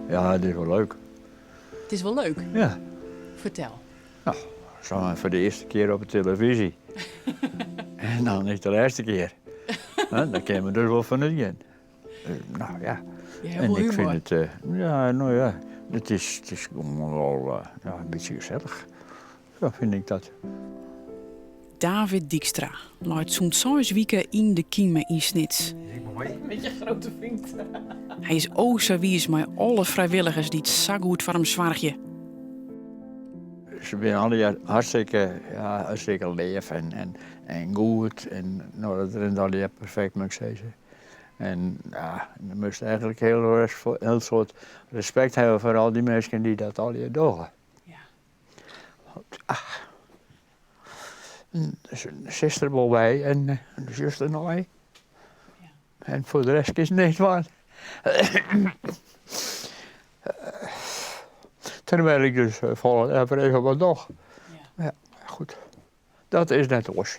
Ja, het is wel leuk. Het is wel leuk. Ja. Vertel. Nou, zo voor de eerste keer op de televisie. En dan niet de laatste keer. Dan kunnen we er wel van het in. Nou ja. Je hebt En wel ik humor. vind het, ja, nou ja, het is gewoon wel ja, een beetje gezellig. Zo vind ik dat. David Dijkstra luidt zo'n 6 weken in de kiemen in Snits. Met je grote vriend. Hij is o zo wies met alle vrijwilligers die het zo goed voor hem zwaargje. Ze zijn alle hartstikke lief en goed. En nou, dat is alle perfect, moet ik zeggen. En ja, je moest eigenlijk heel soort respect hebben voor al die mensen die dat al je doen. Ja. Dus een zuster wel bij en een zuster nog bij. Ja. En voor de rest is het niks wat. Terwijl ik dus vol even wat nog. Ja. Ja, goed. Dat is net los.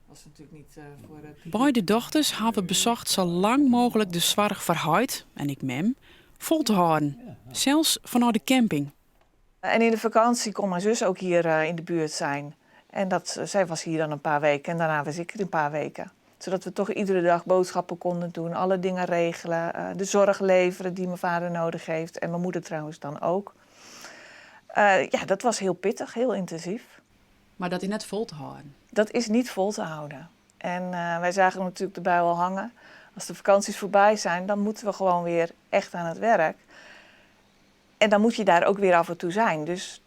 Dat is natuurlijk niet voor... Beide dochters hebben bezocht zo lang mogelijk de zorg verhuid, en ik mem, vol te houden. Zelfs vanuit de camping. En in de vakantie kon mijn zus ook hier in de buurt zijn. En zij was hier dan een paar weken en daarna was ik er een paar weken. Zodat we toch iedere dag boodschappen konden doen, alle dingen regelen. De zorg leveren die mijn vader nodig heeft. En mijn moeder trouwens dan ook. Ja, dat was heel pittig, heel intensief. Maar dat is net vol te houden. Dat is niet vol te houden. En wij zagen natuurlijk de bui al hangen. Als de vakanties voorbij zijn, dan moeten we gewoon weer echt aan het werk. En dan moet je daar ook weer af en toe zijn. Dus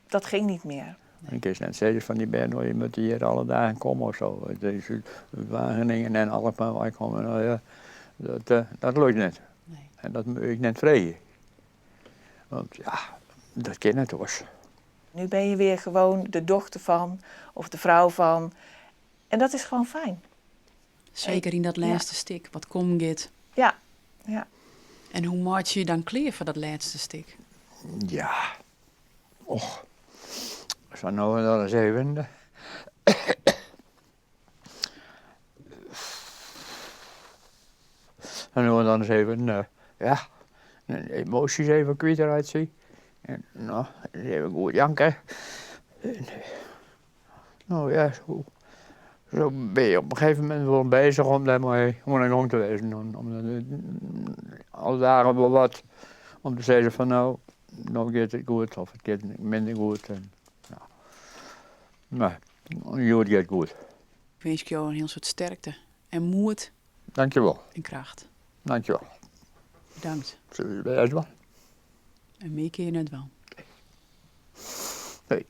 dat ging niet meer. Ik is net zeggen van die ben, je moet hier alle dagen komen of zo. Deze Wageningen en allemaal waar komen. Nou ja, dat lukt niet. Nee. En dat moet ik net vregen. Want ja, dat kan het was. Nu ben je weer gewoon de dochter van of de vrouw van. En dat is gewoon fijn. Zeker in dat laatste stuk, wat kom get. Ja, ja. En hoe maak je dan kleer voor dat laatste stuk? Ja. Och. Als we nou dan eens even. En nu dan eens even, ja, emoties even kwijt eruit zien. En nou, even goed janken. En, nou ja, zo ben je op een gegeven moment wel bezig om daarmee om aan de gang te wezen. Om alle dagen wel wat. Om te zeggen van nou gaat het goed of het gaat minder goed. En, nou. Maar het gaat goed. Ik wens je een heel soort sterkte en moed Dankjewel. en kracht. Dankjewel. Bedankt. Zullen we bij wel? En meer keer net wel. Hey.